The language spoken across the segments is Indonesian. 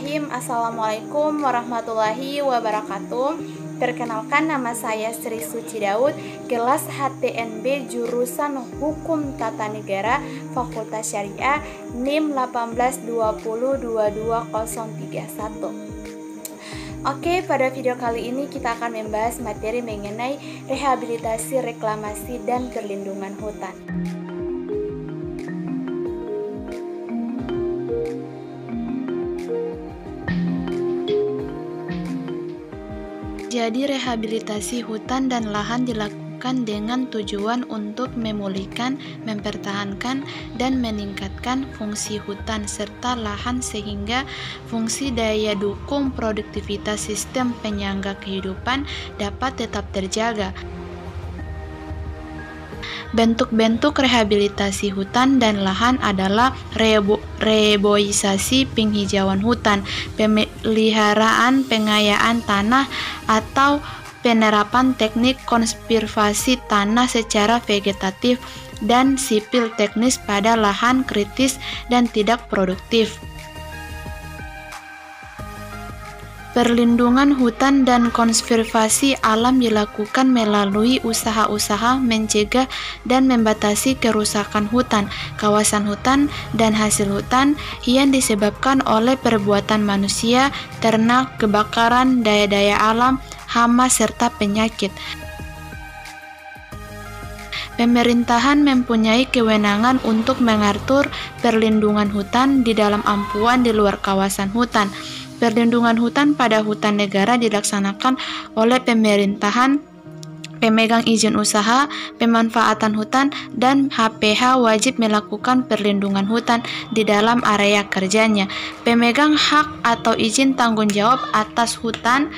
Bismillahirrahmanirrahim. Assalamualaikum warahmatullahi wabarakatuh. Perkenalkan, nama saya Sri Suci Daud, kelas HTNB jurusan Hukum Tata Negara, Fakultas Syariah, NIM 182022031. Oke, pada video kali ini kita akan membahas materi mengenai rehabilitasi, reklamasi, dan perlindungan hutan. Jadi, rehabilitasi hutan dan lahan dilakukan dengan tujuan untuk memulihkan, mempertahankan, dan meningkatkan fungsi hutan serta lahan sehingga fungsi daya dukung produktivitas sistem penyangga kehidupan dapat tetap terjaga. Bentuk-bentuk rehabilitasi hutan dan lahan adalah reboisasi penghijauan hutan, pemeliharaan pengayaan tanah, atau penerapan teknik konservasi tanah secara vegetatif dan sipil teknis pada lahan kritis dan tidak produktif. Perlindungan hutan dan konservasi alam dilakukan melalui usaha-usaha mencegah dan membatasi kerusakan hutan, kawasan hutan, dan hasil hutan yang disebabkan oleh perbuatan manusia, ternak, kebakaran, daya-daya alam, hama, serta penyakit. Pemerintahan mempunyai kewenangan untuk mengatur perlindungan hutan di dalam ampuan di luar kawasan hutan. Perlindungan hutan pada hutan negara dilaksanakan oleh pemerintahan, pemegang izin usaha, pemanfaatan hutan, dan HPH wajib melakukan perlindungan hutan di dalam area kerjanya. Pemegang hak atau izin tanggung jawab atas hutan,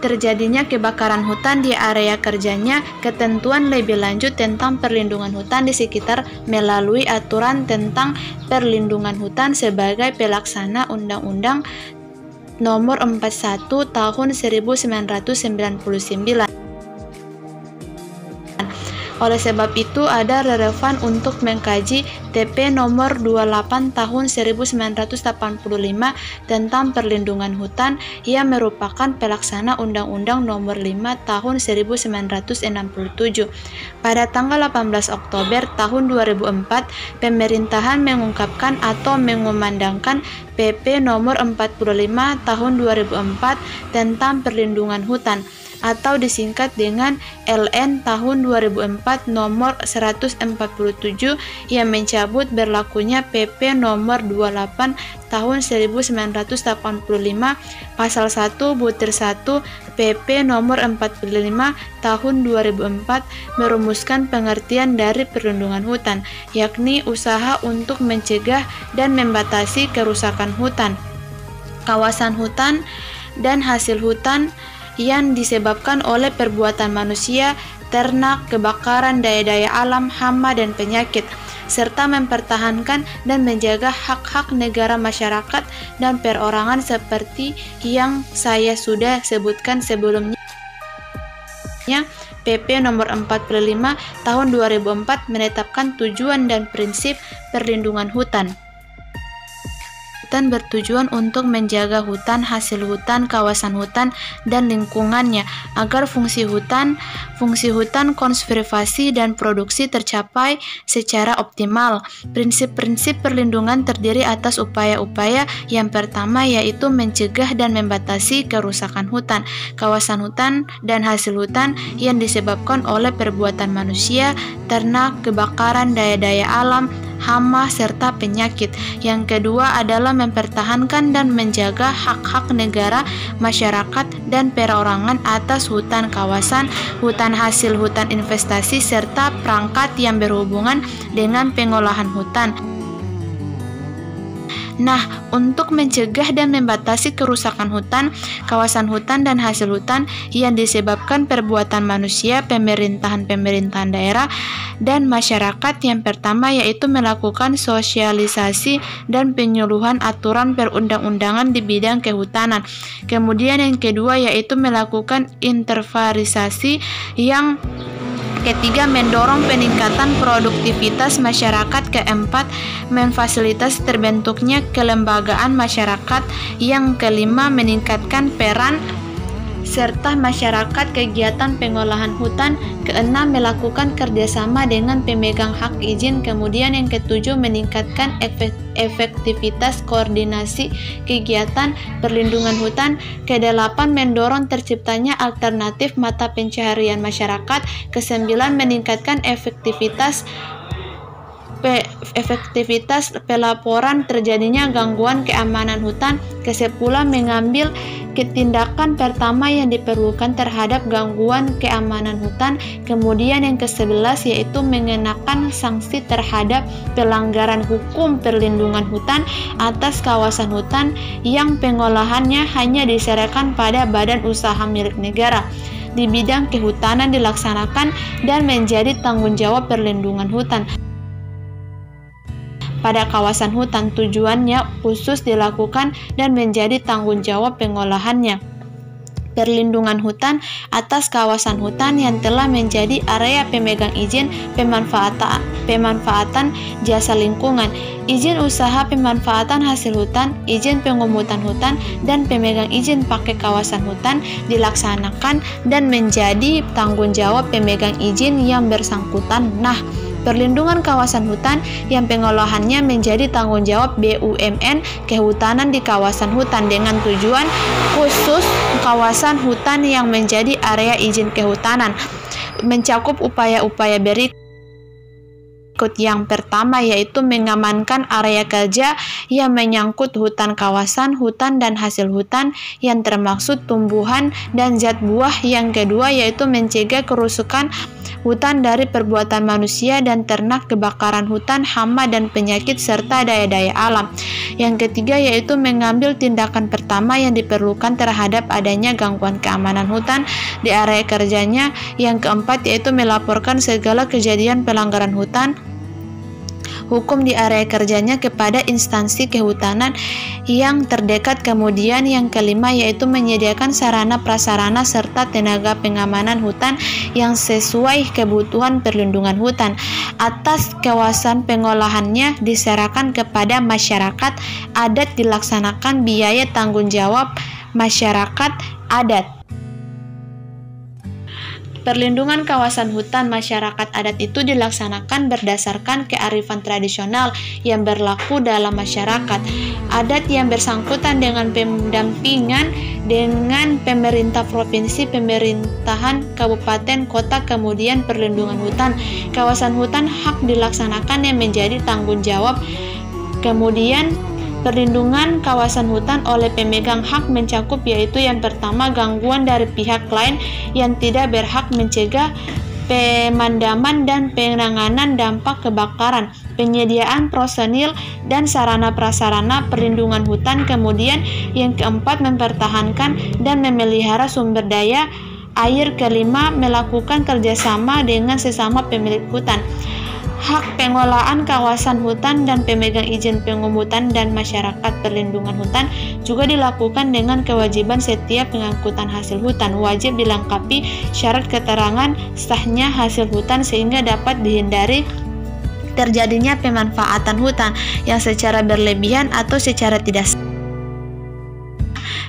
terjadinya kebakaran hutan di area kerjanya, ketentuan lebih lanjut tentang perlindungan hutan di sekitar melalui aturan tentang perlindungan hutan sebagai pelaksana Undang-Undang Nomor 41 Tahun 1999. Oleh sebab itu, ada relevan untuk mengkaji TP Nomor 28 Tahun 1985 tentang perlindungan hutan yang merupakan pelaksana Undang-Undang Nomor 5 Tahun 1967. Pada tanggal 18 Oktober tahun 2004, pemerintahan mengungkapkan atau mengumandangkan PP Nomor 45 Tahun 2004 tentang perlindungan hutan, atau disingkat dengan LN tahun 2004 nomor 147 yang mencabut berlakunya PP nomor 28 tahun 1985 pasal 1 butir 1 PP nomor 45 tahun 2004 merumuskan pengertian dari perlindungan hutan, yakni usaha untuk mencegah dan membatasi kerusakan hutan, kawasan hutan, dan hasil hutan yang disebabkan oleh perbuatan manusia, ternak, kebakaran, daya-daya alam, hama, dan penyakit, serta mempertahankan dan menjaga hak-hak negara, masyarakat, dan perorangan seperti yang saya sudah sebutkan sebelumnya. PP nomor 45 tahun 2004 menetapkan tujuan dan prinsip perlindungan hutan. Hutan bertujuan untuk menjaga hutan, hasil hutan, kawasan hutan, dan lingkungannya agar fungsi hutan, konservasi, dan produksi tercapai secara optimal. Prinsip-prinsip perlindungan terdiri atas upaya-upaya. Yang pertama yaitu mencegah dan membatasi kerusakan hutan, kawasan hutan, dan hasil hutan yang disebabkan oleh perbuatan manusia, ternak, kebakaran, daya-daya alam, hama, serta penyakit. Yang kedua adalah mempertahankan dan menjaga hak-hak negara, masyarakat, dan perorangan atas hutan, kawasan hutan, hasil hutan, investasi, serta perangkat yang berhubungan dengan pengolahan hutan. Nah, untuk mencegah dan membatasi kerusakan hutan, kawasan hutan, dan hasil hutan yang disebabkan perbuatan manusia, pemerintahan daerah, dan masyarakat, yang pertama yaitu melakukan sosialisasi dan penyuluhan aturan perundang-undangan di bidang kehutanan. Kemudian yang kedua yaitu melakukan intervarisasi yang Ketiga, mendorong peningkatan produktivitas masyarakat. Keempat, memfasilitasi terbentuknya kelembagaan masyarakat. Yang kelima, meningkatkan peran serta masyarakat kegiatan pengolahan hutan. Keenam, melakukan kerjasama dengan pemegang hak izin. Kemudian yang ketujuh, meningkatkan efektivitas koordinasi kegiatan perlindungan hutan. Kedelapan, mendorong terciptanya alternatif mata pencaharian masyarakat. Kesembilan, meningkatkan efektivitas pelaporan terjadinya gangguan keamanan hutan. Kesepuluh, mengambil tindakan pertama yang diperlukan terhadap gangguan keamanan hutan. Kemudian yang ke-11 yaitu mengenakan sanksi terhadap pelanggaran hukum perlindungan hutan atas kawasan hutan yang pengolahannya hanya diserahkan pada badan usaha milik negara di bidang kehutanan dilaksanakan dan menjadi tanggung jawab perlindungan hutan pada kawasan hutan. Tujuannya khusus dilakukan dan menjadi tanggung jawab pengolahannya. Perlindungan hutan atas kawasan hutan yang telah menjadi area pemegang izin pemanfaatan jasa lingkungan, izin usaha pemanfaatan hasil hutan, izin pengomutan hutan, dan pemegang izin pakai kawasan hutan dilaksanakan dan menjadi tanggung jawab pemegang izin yang bersangkutan. Nah, perlindungan kawasan hutan yang pengolahannya menjadi tanggung jawab BUMN kehutanan di kawasan hutan dengan tujuan khusus kawasan hutan yang menjadi area izin kehutanan mencakup upaya-upaya berikut. Yang pertama yaitu mengamankan area kerja yang menyangkut hutan kawasan, hutan dan hasil hutan yang termaksud tumbuhan dan zat buah. Yang kedua yaitu mencegah kerusakan hutan dari perbuatan manusia dan ternak, kebakaran hutan, hama dan penyakit serta daya-daya alam. Yang ketiga yaitu mengambil tindakan pertama yang diperlukan terhadap adanya gangguan keamanan hutan di area kerjanya. Yang keempat yaitu melaporkan segala kejadian pelanggaran hutan hukum di area kerjanya kepada instansi kehutanan yang terdekat. Kemudian yang kelima yaitu menyediakan sarana prasarana serta tenaga pengamanan hutan yang sesuai kebutuhan perlindungan hutan. Atas kawasan pengolahannya diserahkan kepada masyarakat adat, dilaksanakan biaya tanggung jawab masyarakat adat. Perlindungan kawasan hutan masyarakat adat itu dilaksanakan berdasarkan kearifan tradisional yang berlaku dalam masyarakat adat yang bersangkutan dengan pendampingan dengan pemerintah provinsi, pemerintahan kabupaten, kota, kemudian perlindungan hutan. Kawasan hutan hak dilaksanakan yang menjadi tanggung jawab. Kemudian perlindungan kawasan hutan oleh pemegang hak mencakup yaitu yang pertama gangguan dari pihak lain yang tidak berhak, mencegah pemadaman dan penanganan dampak kebakaran, penyediaan personil dan sarana prasarana perlindungan hutan. Kemudian yang keempat mempertahankan dan memelihara sumber daya air. Kelima melakukan kerjasama dengan sesama pemilik hutan. Hak pengolahan kawasan hutan dan pemegang izin pengomutan dan masyarakat perlindungan hutan juga dilakukan dengan kewajiban setiap pengangkutan hasil hutan wajib dilengkapi syarat keterangan sahnya hasil hutan sehingga dapat dihindari terjadinya pemanfaatan hutan yang secara berlebihan atau secara tidak sah.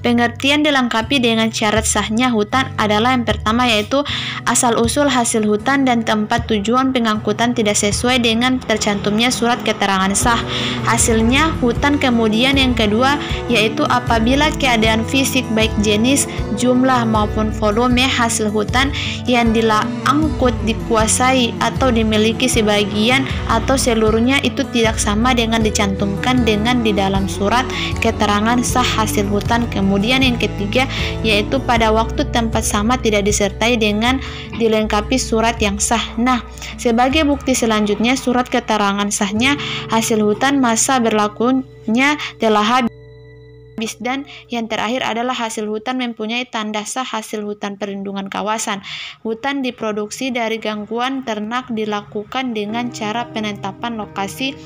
Pengertian dilengkapi dengan syarat sahnya hutan adalah yang pertama yaitu asal-usul hasil hutan dan tempat tujuan pengangkutan tidak sesuai dengan tercantumnya surat keterangan sah hasilnya hutan. Kemudian yang kedua yaitu apabila keadaan fisik baik jenis, jumlah maupun volume hasil hutan yang diangkut, dikuasai atau dimiliki sebagian atau seluruhnya itu tidak sama dengan dicantumkan dengan di dalam surat keterangan sah hasil hutan. Kemudian yang ketiga yaitu pada waktu tempat sama tidak disertai dengan dilengkapi surat yang sah. Nah, sebagai bukti selanjutnya surat keterangan sahnya hasil hutan masa berlakunya telah habis dan yang terakhir adalah hasil hutan mempunyai tanda sah hasil hutan perlindungan kawasan. Hutan diproduksi dari gangguan ternak dilakukan dengan cara penetapan lokasi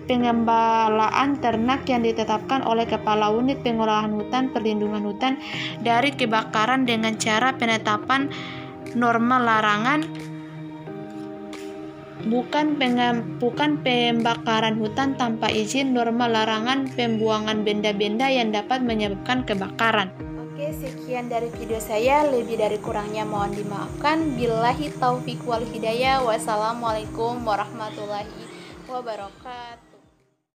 pengembalaan ternak yang ditetapkan oleh Kepala Unit Pengolahan Hutan Perlindungan Hutan dari kebakaran dengan cara penetapan norma larangan bukan pembakaran hutan tanpa izin, norma larangan pembuangan benda-benda yang dapat menyebabkan kebakaran. Oke, sekian dari video saya. Lebih dari kurangnya mohon dimaafkan. Billahi taufiq wal hidayah. Wassalamualaikum warahmatullahi wabarakatuh.